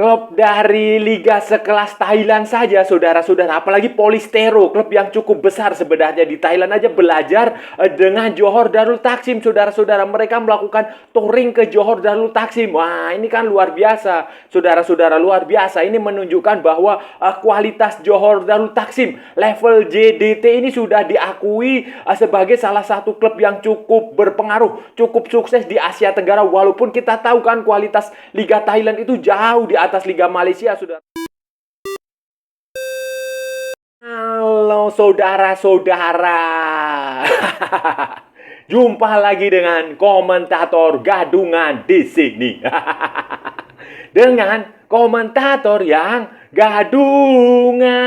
Klub dari liga sekelas Thailand saja, saudara-saudara, apalagi Polistero, klub yang cukup besar sebenarnya di Thailand aja belajar dengan Johor Darul Taksim, saudara-saudara. Mereka melakukan touring ke Johor Darul Taksim. Wah, ini kan luar biasa, saudara-saudara, luar biasa. Ini menunjukkan bahwa kualitas Johor Darul Taksim level JDT ini sudah diakui sebagai salah satu klub yang cukup berpengaruh, cukup sukses di Asia Tenggara. Walaupun kita tahu kan kualitas Liga Thailand itu jauh di atas Liga Malaysia, saudara. Halo saudara-saudara. Jumpa lagi dengan komentator gadungan di sini. Dengan komentator yang gadungan.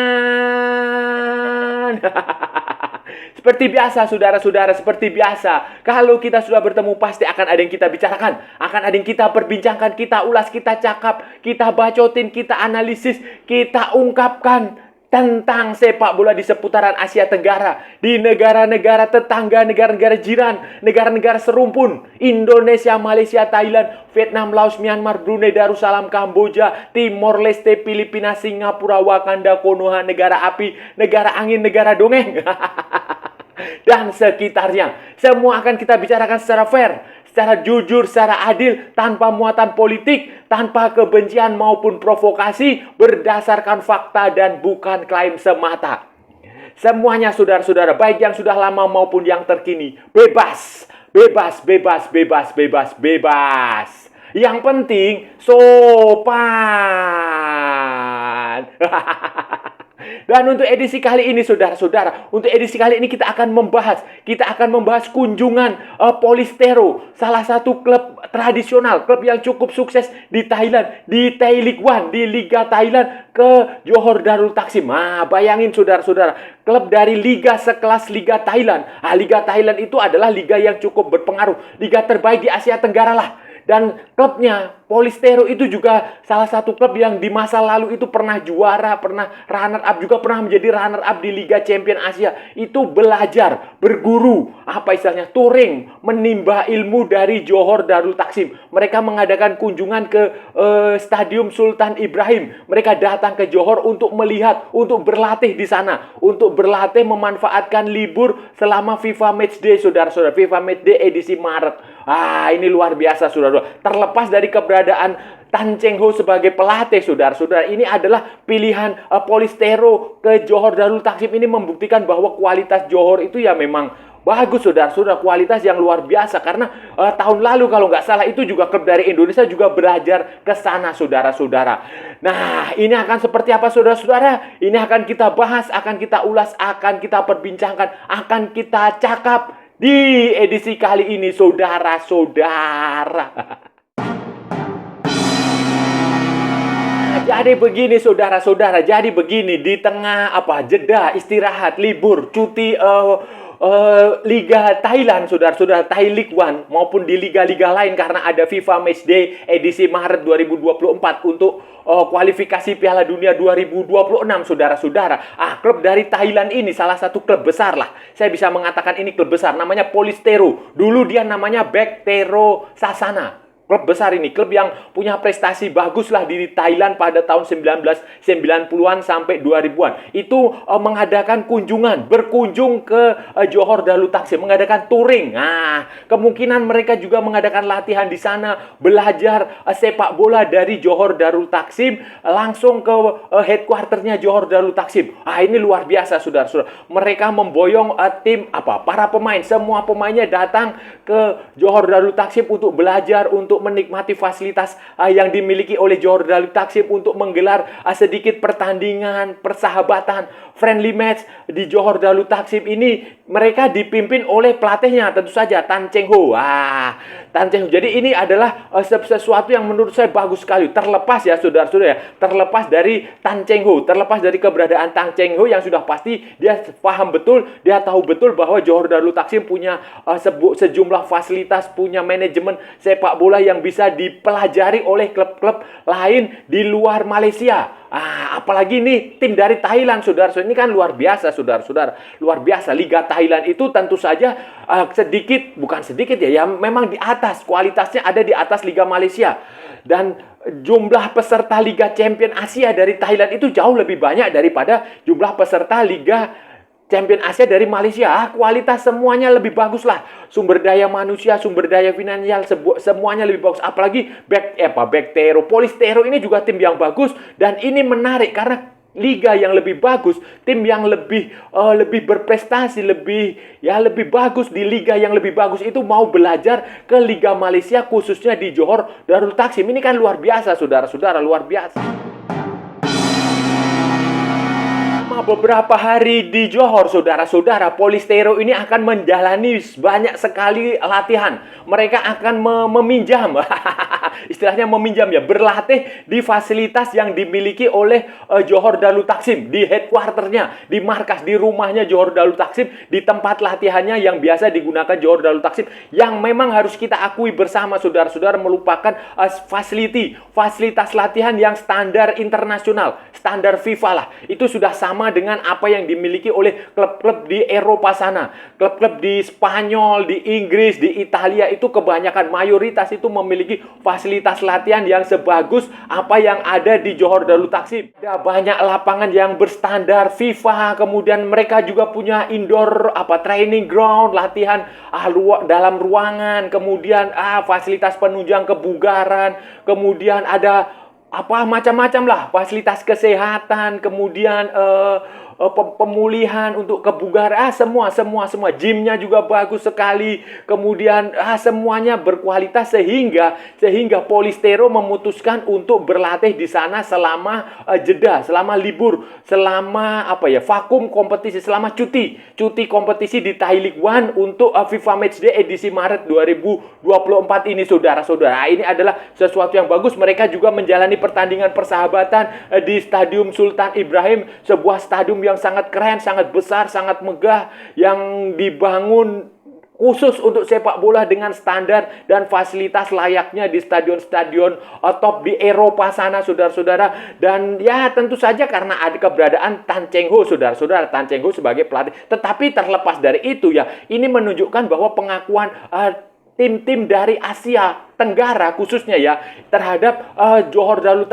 Seperti biasa, saudara-saudara, seperti biasa. Kalau kita sudah bertemu, pasti akan ada yang kita bicarakan. Akan ada yang kita perbincangkan, kita ulas, kita cakap, kita bacotin, kita analisis, kita ungkapkan tentang sepak bola di seputaran Asia Tenggara. Di negara-negara tetangga, negara-negara jiran, negara-negara serumpun. Indonesia, Malaysia, Thailand, Vietnam, Laos, Myanmar, Brunei, Darussalam, Kamboja, Timor Leste, Filipina, Singapura, Wakanda, Konoha, negara api, negara angin, negara dongeng. Dan sekitarnya. Semua akan kita bicarakan secara fair, secara jujur, secara adil, tanpa muatan politik, tanpa kebencian maupun provokasi, berdasarkan fakta dan bukan klaim semata. Semuanya, saudara-saudara, baik yang sudah lama maupun yang terkini, bebas, bebas, bebas, bebas, bebas, bebas. Yang penting sopan. Dan untuk edisi kali ini, saudara-saudara, untuk edisi kali ini kita akan membahas kunjungan Polistero, salah satu klub tradisional, klub yang cukup sukses di Thailand, di Thai League One, di Liga Thailand, ke Johor Darul Taksim. Bayangin, saudara-saudara, klub dari liga sekelas Liga Thailand. Liga Thailand itu adalah liga yang cukup berpengaruh, liga terbaik di Asia Tenggara lah. Dan klubnya, Polistero itu juga salah satu klub yang di masa lalu itu pernah juara, pernah runner up, juga pernah menjadi runner up di Liga Champion Asia. Itu belajar, berguru, apa istilahnya, touring, menimba ilmu dari Johor Darul Taksim. Mereka mengadakan kunjungan ke Stadium Sultan Ibrahim. Mereka datang ke Johor untuk melihat, untuk berlatih di sana, untuk berlatih memanfaatkan libur selama FIFA Matchday, saudara-saudara. FIFA Matchday edisi Maret. Ini luar biasa, saudara-saudara. Terlepas dari keberadaan Tan Cheng Ho sebagai pelatih, saudara-saudara, ini adalah pilihan Polistero ke Johor Darul Taksim ini membuktikan bahwa kualitas Johor itu ya memang bagus, saudara-saudara, kualitas yang luar biasa. Karena tahun lalu kalau nggak salah itu juga klub dari Indonesia juga belajar ke sana, saudara-saudara. Nah, ini akan seperti apa, saudara-saudara? Ini akan kita bahas, akan kita ulas, akan kita perbincangkan, akan kita cakap di edisi kali ini, saudara-saudara. Jadi begini, saudara-saudara, jadi begini, di tengah jeda, istirahat, libur, cuti Liga Thailand, saudara-saudara, Thai League One maupun di liga-liga lain karena ada FIFA Matchday edisi Maret 2024 untuk kualifikasi Piala Dunia 2026, saudara-saudara. Klub dari Thailand ini salah satu klub besar lah. Saya bisa mengatakan ini klub besar, namanya Polistero. Dulu dia namanya Backtero Sasana. Klub besar ini, klub yang punya prestasi bagus lah di Thailand pada tahun 1990-an sampai 2000-an. Itu mengadakan kunjungan, berkunjung ke Johor Darul Taksim, mengadakan touring. Kemungkinan mereka juga mengadakan latihan di sana, belajar sepak bola dari Johor Darul Taksim langsung ke headquarternya Johor Darul Taksim. Ini luar biasa, saudara-saudara. Mereka memboyong tim para pemain, semua pemainnya datang ke Johor Darul Taksim untuk belajar, untuk menikmati fasilitas yang dimiliki oleh Johor Darul Taksim, untuk menggelar sedikit pertandingan persahabatan, friendly match di Johor Darul Taksim ini. Mereka dipimpin oleh pelatihnya, tentu saja Tan Cheng Ho. Tan Cheng Ho. Jadi ini adalah sesuatu yang menurut saya bagus sekali. Terlepas ya, saudara-saudara, terlepas dari Tan Cheng Ho, terlepas dari keberadaan Tan Cheng Ho yang sudah pasti dia paham betul, dia tahu betul bahwa Johor Darul Taksim punya sejumlah fasilitas, punya manajemen sepak bola yang bisa dipelajari oleh klub-klub lain di luar Malaysia. Apalagi nih tim dari Thailand, saudara-saudara, ini kan luar biasa, saudara-saudara, luar biasa. Liga Thailand itu tentu saja bukan sedikit ya, memang di atas, kualitasnya ada di atas Liga Malaysia. Dan jumlah peserta Liga Champion Asia dari Thailand itu jauh lebih banyak daripada jumlah peserta Liga Champion Asia dari Malaysia. Kualitas semuanya lebih bagus lah. Sumber daya manusia, sumber daya finansial, semuanya lebih bagus. Apalagi Backtero, Polistero ini juga tim yang bagus. Dan ini menarik karena liga yang lebih bagus, tim yang lebih berprestasi, lebih bagus di liga yang lebih bagus itu mau belajar ke Liga Malaysia, khususnya di Johor Darul Taksim. Ini kan luar biasa, saudara-saudara, luar biasa. Beberapa hari di Johor, saudara-saudara, Polistero ini akan menjalani banyak sekali latihan. Mereka akan meminjam, istilahnya meminjam ya, berlatih di fasilitas yang dimiliki oleh Johor Darul Taksim, di headquarternya, di markas, di rumahnya Johor Darul Taksim, di tempat latihannya yang biasa digunakan Johor Darul Taksim, yang memang harus kita akui bersama, saudara-saudara, merupakan fasilitas latihan yang standar internasional, standar FIFA lah. Itu sudah sama dengan apa yang dimiliki oleh klub-klub di Eropa sana. Klub-klub di Spanyol, di Inggris, di Italia itu kebanyakan, mayoritas itu memiliki fasilitas latihan yang sebagus apa yang ada di Johor Darul Taksim. Ada banyak lapangan yang berstandar FIFA, kemudian mereka juga punya indoor training ground, latihan dalam ruangan, kemudian fasilitas penunjang kebugaran, kemudian ada macam-macam lah, fasilitas kesehatan, kemudian pemulihan untuk kebugaran, semua. Gymnya juga bagus sekali, kemudian semuanya berkualitas sehingga Polistero memutuskan untuk berlatih di sana selama jeda, selama libur, selama vakum kompetisi, selama cuti kompetisi di Thai League One untuk FIFA Matchday edisi Maret 2024 ini, saudara-saudara. Ini adalah sesuatu yang bagus. Mereka juga menjalani pertandingan persahabatan di Stadium Sultan Ibrahim, sebuah stadium yang sangat keren, sangat besar, sangat megah, yang dibangun khusus untuk sepak bola dengan standar dan fasilitas layaknya di stadion-stadion top di Eropa sana, saudara-saudara. Dan ya tentu saja karena ada keberadaan Tan Cheng Ho, saudara-saudara, Tan Cheng Ho sebagai pelatih. Tetapi terlepas dari itu ya, ini menunjukkan bahwa pengakuan tim-tim dari Asia Tenggara khususnya ya terhadap Johor Darul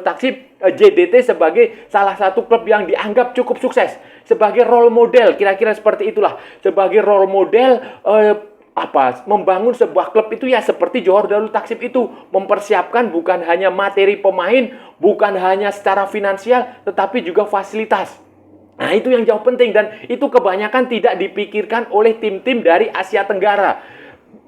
Taksim, JDT, sebagai salah satu klub yang dianggap cukup sukses, sebagai role model, kira-kira seperti itulah, sebagai role model membangun sebuah klub itu ya seperti Johor Darul Taksim itu, mempersiapkan bukan hanya materi pemain, bukan hanya secara finansial, tetapi juga fasilitas. Nah, itu yang jauh penting, dan itu kebanyakan tidak dipikirkan oleh tim-tim dari Asia Tenggara.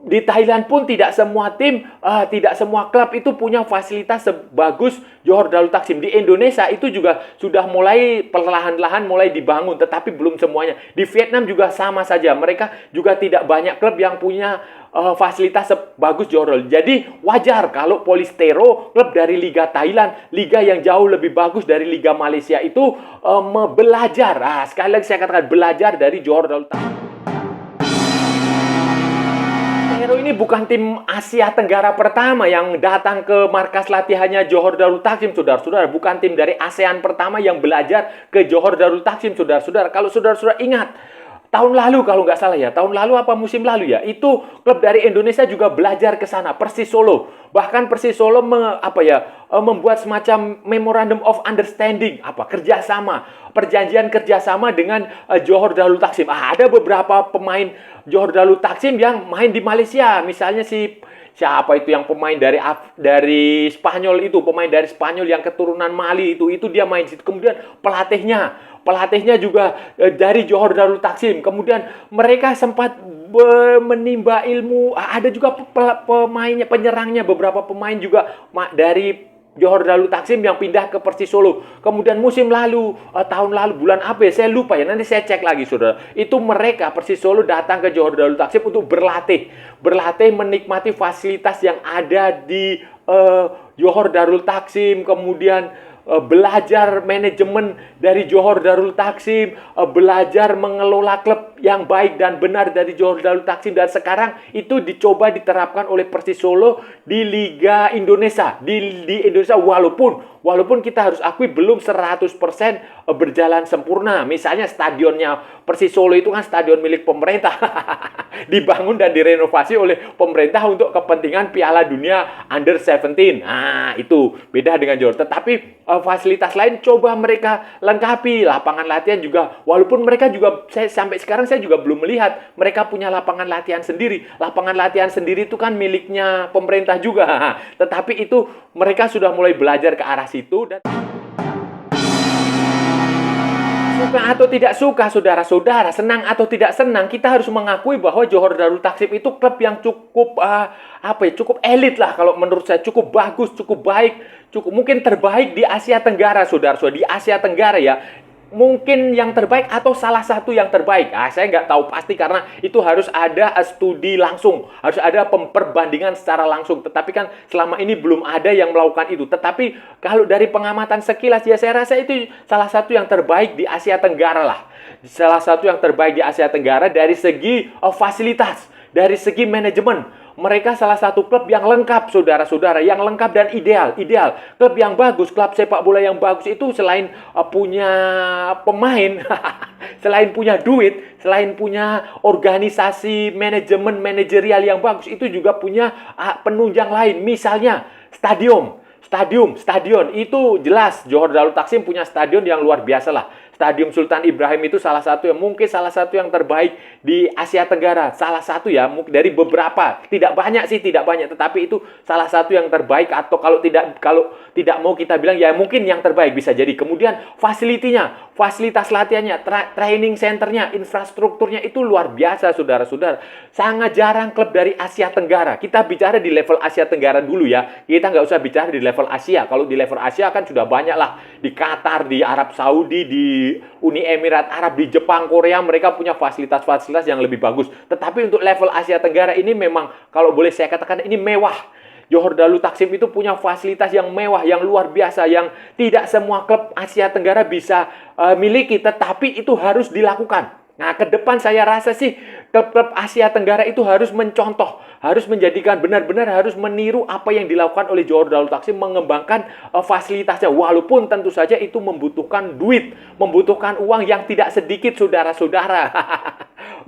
Di Thailand pun tidak semua tim, tidak semua klub itu punya fasilitas sebagus Johor Darul Taksim. Di Indonesia itu juga sudah mulai perlahan-lahan mulai dibangun, tetapi belum semuanya. Di Vietnam juga sama saja. Mereka juga tidak banyak klub yang punya fasilitas sebagus Johor. Jadi wajar kalau Polistero, klub dari Liga Thailand, liga yang jauh lebih bagus dari Liga Malaysia itu belajar. Sekali lagi saya katakan, belajar dari Johor Darul Taksim. Ini bukan tim Asia Tenggara pertama yang datang ke markas latihannya Johor Darul Taksim, saudara-saudara. Bukan tim dari ASEAN pertama yang belajar ke Johor Darul Taksim, saudara-saudara. Kalau saudara-saudara ingat, tahun lalu kalau nggak salah ya, tahun lalu apa musim lalu ya, itu klub dari Indonesia juga belajar ke sana, Persis Solo. Bahkan Persis Solo membuat semacam Memorandum of Understanding, perjanjian kerjasama dengan Johor Darul Taksim. Ada beberapa pemain Johor Darul Taksim yang main di Malaysia, misalnya siapa itu yang pemain dari Spanyol itu, pemain dari Spanyol yang keturunan Mali itu dia main di situ. Kemudian pelatihnya juga dari Johor Darul Taksim. Kemudian mereka sempat menimba ilmu. Ada juga penyerangnya, beberapa pemain juga dari Johor Darul Taksim yang pindah ke Persis Solo. Kemudian musim lalu, tahun lalu, bulan apa ya, saya lupa ya, nanti saya cek lagi, saudara. Itu mereka, Persis Solo, datang ke Johor Darul Taksim untuk berlatih, menikmati fasilitas yang ada di Johor Darul Taksim, kemudian belajar manajemen dari Johor Darul Taksim, belajar mengelola klub yang baik dan benar dari Johor Darul Taksim. Dan sekarang itu dicoba diterapkan oleh Persis Solo di Liga Indonesia. Di Indonesia walaupun kita harus akui belum 100% berjalan sempurna. Misalnya stadionnya Persis Solo itu kan stadion milik pemerintah. Dibangun dan direnovasi oleh pemerintah untuk kepentingan Piala Dunia Under 17. Nah, itu beda dengan Johor. Tetapi fasilitas lain coba mereka lengkapi. Lapangan latihan juga, walaupun mereka juga, sampai sekarang saya juga belum melihat mereka punya lapangan latihan sendiri. Lapangan latihan sendiri itu kan miliknya pemerintah juga. Tetapi itu mereka sudah mulai belajar ke arah situ. Dan suka atau tidak suka, saudara-saudara, senang atau tidak senang, kita harus mengakui bahwa Johor Darul Takzim itu klub yang cukup cukup elit lah kalau menurut saya, cukup bagus, cukup baik, cukup mungkin terbaik di Asia Tenggara, saudara-saudara, di Asia Tenggara ya. Mungkin yang terbaik atau salah satu yang terbaik. Saya nggak tahu pasti karena itu harus ada studi langsung, harus ada perbandingan secara langsung. Tetapi kan selama ini belum ada yang melakukan itu. Tetapi kalau dari pengamatan sekilas ya saya rasa itu salah satu yang terbaik di Asia Tenggara lah. Salah satu yang terbaik di Asia Tenggara dari segi fasilitas, dari segi manajemen. Mereka salah satu klub yang lengkap, saudara-saudara, yang lengkap dan ideal. Klub yang bagus, klub sepak bola yang bagus itu selain punya pemain, selain punya duit, selain punya organisasi manajemen manajerial yang bagus, itu juga punya penunjang lain. Misalnya stadion itu jelas Johor Darul Takzim punya stadion yang luar biasa lah. Stadion Sultan Ibrahim itu salah satu yang terbaik di Asia Tenggara. Salah satu ya, dari beberapa. Tidak banyak, tetapi itu salah satu yang terbaik, atau kalau tidak mau kita bilang ya mungkin yang terbaik bisa jadi. Kemudian fasilitas latihannya, training centernya, infrastrukturnya itu luar biasa, saudara-saudara. Sangat jarang klub dari Asia Tenggara. Kita bicara di level Asia Tenggara dulu ya. Kita nggak usah bicara di level Asia. Kalau di level Asia kan sudah banyak lah. Di Qatar, di Arab Saudi, di Uni Emirat Arab, di Jepang, Korea, mereka punya fasilitas-fasilitas yang lebih bagus. Tetapi untuk level Asia Tenggara ini memang, kalau boleh saya katakan, ini mewah. Johor Darul Takzim itu punya fasilitas yang mewah, yang luar biasa, yang tidak semua klub Asia Tenggara bisa miliki, tetapi itu harus dilakukan. Nah, ke depan saya rasa sih klub-klub Asia Tenggara itu harus mencontoh, harus menjadikan benar-benar harus meniru apa yang dilakukan oleh Johor Darul Takzim, mengembangkan fasilitasnya. Walaupun tentu saja itu membutuhkan duit, membutuhkan uang yang tidak sedikit, saudara-saudara.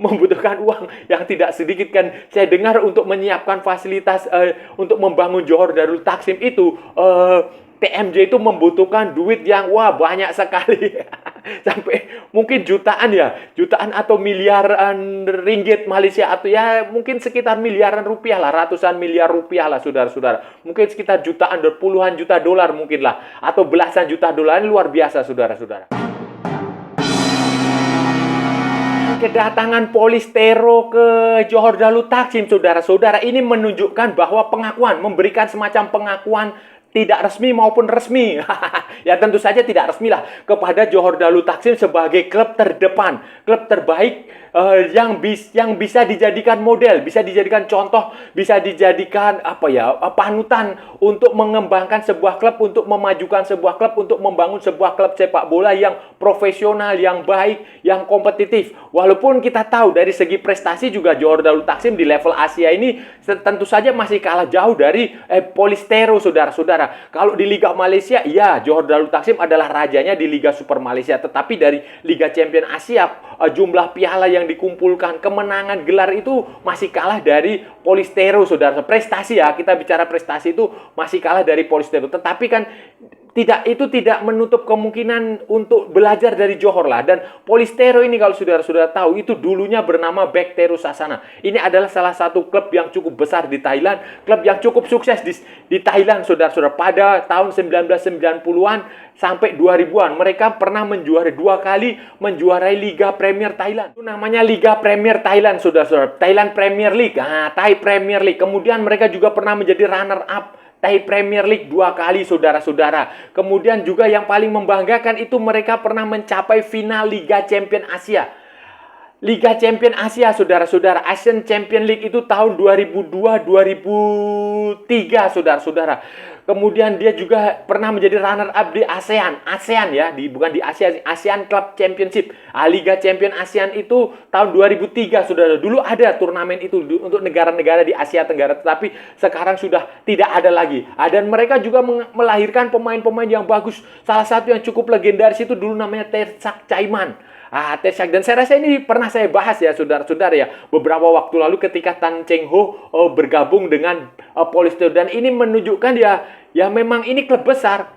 Membutuhkan uang yang tidak sedikit kan. Saya dengar untuk menyiapkan fasilitas untuk membangun Johor Darul Takzim itu TMJ itu membutuhkan duit yang banyak sekali. Sampai mungkin jutaan atau miliaran ringgit Malaysia, atau ya mungkin sekitar miliaran rupiah lah, ratusan miliar rupiah lah, saudara-saudara. Mungkin sekitar jutaan, puluhan juta dolar mungkin lah, atau belasan juta dolar. Ini luar biasa, saudara-saudara. Kedatangan Polistero ke Johor Darul Takzim, saudara-saudara, ini menunjukkan bahwa memberikan semacam pengakuan tidak resmi maupun resmi. Ya tentu saja tidak resmi lah, kepada Johor Darul Takzim sebagai klub terdepan, klub terbaik yang bisa dijadikan model, bisa dijadikan contoh, bisa dijadikan panutan untuk mengembangkan sebuah klub, untuk memajukan sebuah klub, untuk membangun sebuah klub sepak bola yang profesional, yang baik, yang kompetitif. Walaupun kita tahu dari segi prestasi juga Johor Darul Takzim di level Asia ini tentu saja masih kalah jauh dari Polistero, saudara-saudara. Kalau di Liga Malaysia, ya Johor Darul Takzim adalah rajanya di Liga Super Malaysia. Tetapi dari Liga Champion Asia, jumlah piala yang dikumpulkan, kemenangan gelar itu masih kalah dari Polistero, saudara. Prestasi ya, kita bicara prestasi itu masih kalah dari Polistero. Tetapi kan itu tidak menutup kemungkinan untuk belajar dari Johor lah. Dan Polistero ini kalau saudara-saudara tahu, itu dulunya bernama Bactero Sasana. Ini adalah salah satu klub yang cukup besar di Thailand, klub yang cukup sukses di Thailand, saudara-saudara. Pada tahun 1990-an sampai 2000-an, mereka pernah menjuarai 2 kali menjuarai Liga Premier Thailand. Itu namanya Liga Premier Thailand, saudara-saudara. Thailand Premier League, Thai Premier League. Kemudian mereka juga pernah menjadi runner up Thai Premier League 2 kali, saudara-saudara. Kemudian juga yang paling membanggakan itu mereka pernah mencapai final Liga Champion Asia. Liga Champion Asia, saudara-saudara. Asian Champion League itu tahun 2002-2003, saudara-saudara. Kemudian dia juga pernah menjadi runner-up di ASEAN ya, bukan di Asia, ASEAN Club Championship. Liga Champion ASEAN itu tahun 2003, saudara. Dulu ada turnamen itu untuk negara-negara di Asia Tenggara, tetapi sekarang sudah tidak ada lagi. Dan mereka juga melahirkan pemain-pemain yang bagus. Salah satu yang cukup legendaris itu dulu namanya Tersak Chaiman. Tesak, dan saya rasa ini pernah saya bahas ya, saudara-saudara ya, beberapa waktu lalu ketika Tan Cheng Ho bergabung dengan Polystyrene, dan ini menunjukkan ya memang ini klub besar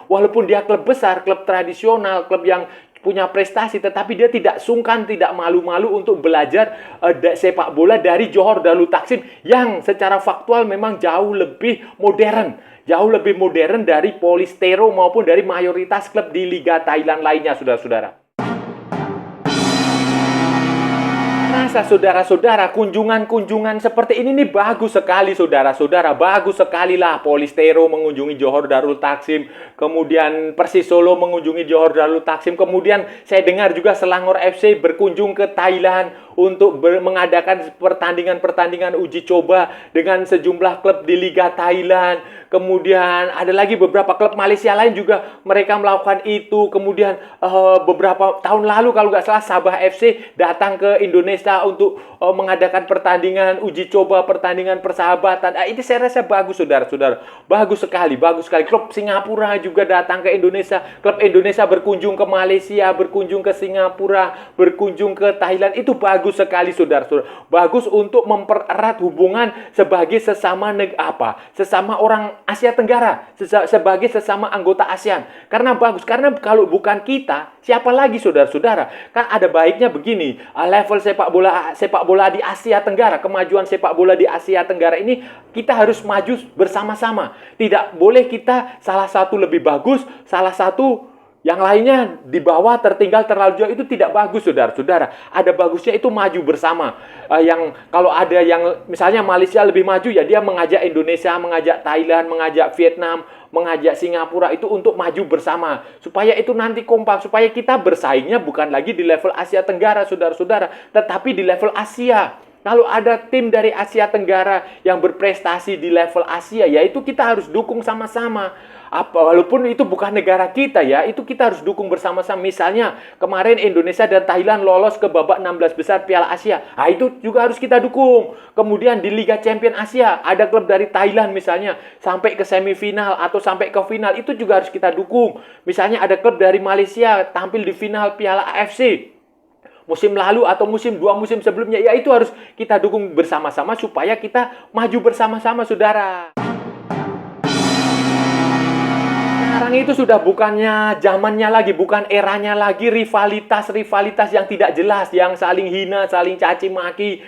walaupun dia klub besar, klub tradisional, klub yang punya prestasi, tetapi dia tidak sungkan, tidak malu-malu untuk belajar sepak bola dari Johor Darul Taksim yang secara faktual memang jauh lebih modern dari Polystyrene maupun dari mayoritas klub di Liga Thailand lainnya, saudara-saudara. Rasa saudara-saudara, kunjungan seperti ini nih bagus sekali, saudara-saudara. Bagus sekali lah Polystyrene mengunjungi Johor Darul Taksim, kemudian Persis Solo mengunjungi Johor Darul Taksim, kemudian saya dengar juga Selangor FC berkunjung ke Thailand untuk mengadakan pertandingan-pertandingan uji coba dengan sejumlah klub di Liga Thailand. Kemudian ada lagi beberapa klub Malaysia lain juga mereka melakukan itu. Kemudian beberapa tahun lalu kalau nggak salah Sabah FC datang ke Indonesia untuk mengadakan pertandingan uji coba, pertandingan persahabatan. Ini saya rasa bagus, saudara-saudara. Bagus sekali. Klub Singapura juga datang ke Indonesia. Klub Indonesia berkunjung ke Malaysia, berkunjung ke Singapura, berkunjung ke Thailand. Itu bagus sekali, saudara-saudara. Bagus untuk mempererat hubungan sebagai sesama orang Asia Tenggara, sebagai sesama anggota ASEAN. Karena bagus, karena kalau bukan kita, siapa lagi, saudara-saudara? Kan ada baiknya begini, level sepak bola di Asia Tenggara, kemajuan sepak bola di Asia Tenggara ini kita harus maju bersama-sama. Tidak boleh kita salah satu lebih bagus, salah satu yang lainnya di bawah tertinggal terlalu jauh, itu tidak bagus, saudara-saudara. Ada bagusnya itu maju bersama. Yang kalau ada yang misalnya Malaysia lebih maju, ya dia mengajak Indonesia, mengajak Thailand, mengajak Vietnam, mengajak Singapura itu untuk maju bersama. Supaya itu nanti kompak, supaya kita bersaingnya bukan lagi di level Asia Tenggara, saudara-saudara, tetapi di level Asia. Kalau ada tim dari Asia Tenggara yang berprestasi di level Asia, ya itu kita harus dukung sama-sama. Walaupun itu bukan negara kita ya, itu kita harus dukung bersama-sama. Misalnya kemarin Indonesia dan Thailand lolos ke babak 16 besar Piala Asia. Itu juga harus kita dukung. Kemudian di Liga Champion Asia, ada klub dari Thailand misalnya sampai ke semifinal atau sampai ke final, itu juga harus kita dukung. Misalnya ada klub dari Malaysia tampil di final Piala AFC musim lalu atau dua musim sebelumnya, ya itu harus kita dukung bersama-sama supaya kita maju bersama-sama, saudara. Sekarang itu sudah bukannya zamannya lagi, bukan eranya lagi rivalitas yang tidak jelas, yang saling hina, saling caci maki.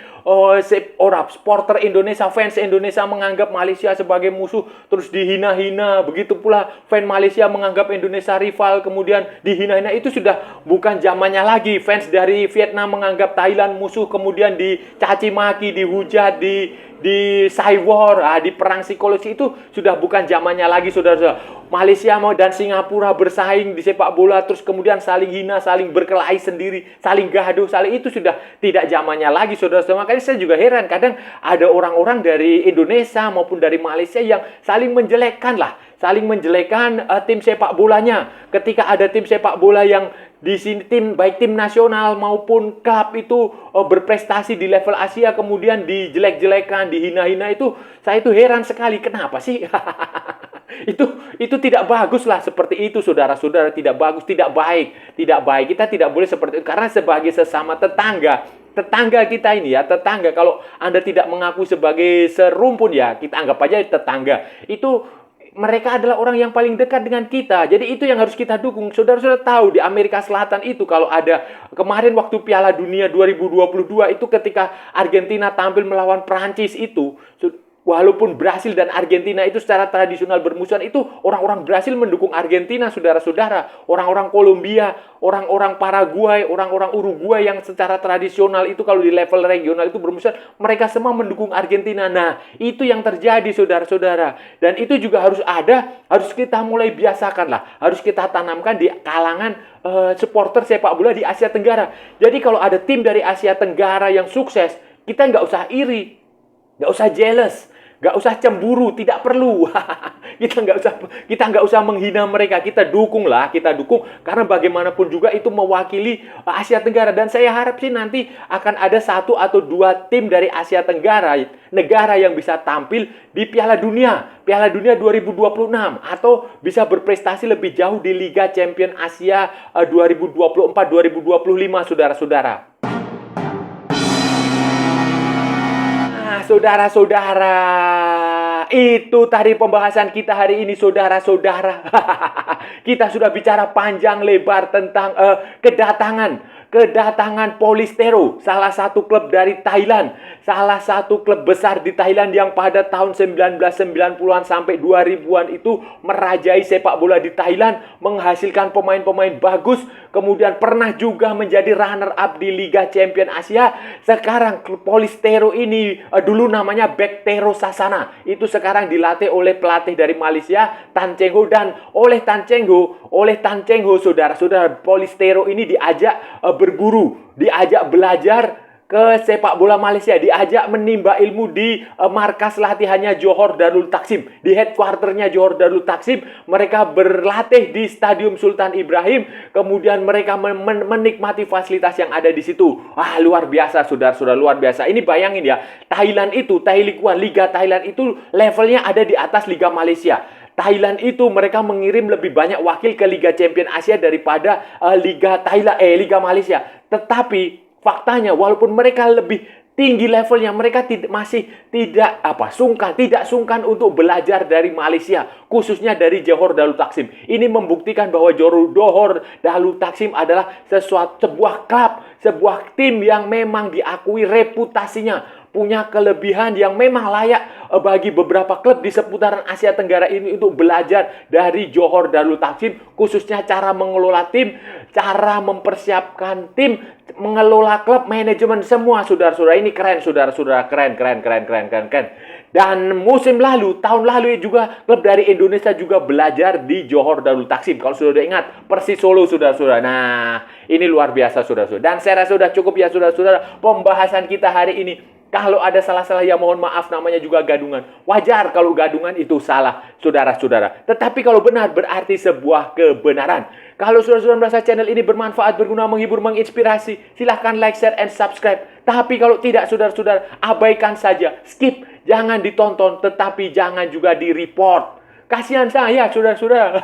Supporter Indonesia, fans Indonesia menganggap Malaysia sebagai musuh, terus dihina-hina. Begitu pula fans Malaysia menganggap Indonesia rival, kemudian dihina-hina. Itu sudah bukan zamannya lagi. Fans dari Vietnam menganggap Thailand musuh, kemudian dicaci maki, dihujat, di cywar, di perang psikologi. Itu sudah bukan zamannya lagi, saudara-saudara. Malaysia dan Singapura bersaing di sepak bola, terus kemudian saling hina, saling berkelahi sendiri, saling gaduh, itu sudah tidak zamannya lagi, saudara-saudara. Makanya saya juga heran, kadang ada orang-orang dari Indonesia maupun dari Malaysia yang saling menjelekkan tim sepak bolanya. Ketika ada tim sepak bola yang di sini baik tim nasional maupun klub itu berprestasi di level Asia, kemudian dijelek-jelekan, dihina-hina, itu saya itu heran sekali. Kenapa sih? Itu tidak bagus lah seperti itu, saudara-saudara. Tidak bagus, tidak baik. Kita tidak boleh seperti itu, karena sebagai sesama tetangga kita ini ya, tetangga, kalau Anda tidak mengaku sebagai serumpun ya, kita anggap aja tetangga. Itu mereka adalah orang yang paling dekat dengan kita. Jadi itu yang harus kita dukung. Saudara-saudara tahu di Amerika Selatan itu kalau ada kemarin waktu Piala Dunia 2022 itu ketika Argentina tampil melawan Prancis itu, walaupun Brasil dan Argentina itu secara tradisional bermusuhan, itu orang-orang Brasil mendukung Argentina, saudara-saudara. Orang-orang Kolombia, orang-orang Paraguay, orang-orang Uruguay yang secara tradisional itu kalau di level regional itu bermusuhan, mereka semua mendukung Argentina. Nah, itu yang terjadi, saudara-saudara. Dan itu juga harus ada, harus kita mulai biasakan lah. Harus kita tanamkan di kalangan supporter sepak bola di Asia Tenggara. Jadi kalau ada tim dari Asia Tenggara yang sukses, kita nggak usah iri, nggak usah jealous, nggak usah cemburu, tidak perlu. kita nggak usah menghina mereka. Kita dukung karena bagaimanapun juga itu mewakili Asia Tenggara. Dan saya harap sih nanti akan ada 1 atau 2 tim dari Asia Tenggara, negara yang bisa tampil di Piala Dunia 2026 atau bisa berprestasi lebih jauh di Liga Champion Asia 2024-2025, saudara-saudara. Saudara-saudara, itu tadi pembahasan kita hari ini, saudara-saudara. Kita sudah bicara panjang lebar tentang kedatangan Polistero, salah satu klub dari Thailand, salah satu klub besar di Thailand yang pada tahun 1990-an sampai 2000-an itu merajai sepak bola di Thailand, menghasilkan pemain-pemain bagus, kemudian pernah juga menjadi runner up di Liga Champion Asia. Sekarang Polistero ini dulu namanya Backtero Sasana, itu sekarang dilatih oleh pelatih dari Malaysia, Tan Cheng Ho. Dan oleh Tan Cheng Ho, saudara-saudara, Polistero ini diajak berguru, diajak belajar ke sepak bola Malaysia, diajak menimba ilmu di markas latihannya Johor Darul Taksim, di headquarternya Johor Darul Taksim. Mereka berlatih di Stadium Sultan Ibrahim, kemudian mereka menikmati fasilitas yang ada di situ. Luar biasa, saudara-saudara, luar biasa. Ini bayangin ya, Thailand itu, Thai League One, Liga Thailand itu levelnya ada di atas Liga Malaysia. Thailand itu mereka mengirim lebih banyak wakil ke Liga Champion Asia daripada Liga Malaysia. Tetapi faktanya, walaupun mereka lebih tinggi levelnya, mereka masih tidak sungkan untuk belajar dari Malaysia, khususnya dari Johor Darul Taksim. Ini membuktikan bahwa Johor Darul Taksim adalah sebuah klub, sebuah tim yang memang diakui reputasinya, punya kelebihan yang memang layak bagi beberapa klub di seputaran Asia Tenggara ini untuk belajar dari Johor Darul Taksim, khususnya cara mengelola tim, cara mempersiapkan tim, mengelola klub, manajemen, semua, saudara-saudara. Ini keren, saudara-saudara, keren. Dan tahun lalu juga klub dari Indonesia juga belajar di Johor Darul Taksim. Kalau sudah ingat, Persis Solo, saudara-saudara. Nah, ini luar biasa, saudara-saudara. Dan saya rasa sudah cukup ya, saudara-saudara, pembahasan kita hari ini. Kalau ada salah-salah ya mohon maaf, namanya juga gadungan. Wajar kalau gadungan itu salah, saudara-saudara. Tetapi kalau benar berarti sebuah kebenaran. Kalau saudara-saudara merasa channel ini bermanfaat, berguna, menghibur, menginspirasi, silahkan like, share, and subscribe. Tapi kalau tidak, saudara-saudara, abaikan saja, skip, jangan ditonton, tetapi jangan juga di-report. Kasihan saya, saudara-saudara.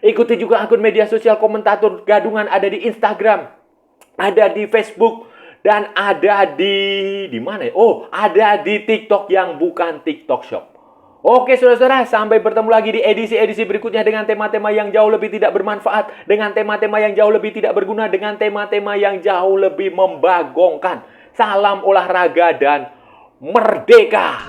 Ikuti juga akun media sosial komentator gadungan, ada di Instagram, ada di Facebook, dan ada di mana ya? Ada di TikTok yang bukan TikTok Shop. Oke, saudara-saudara, sampai bertemu lagi di edisi-edisi berikutnya dengan tema-tema yang jauh lebih tidak bermanfaat, dengan tema-tema yang jauh lebih tidak berguna, dengan tema-tema yang jauh lebih membagongkan. Salam olahraga dan merdeka!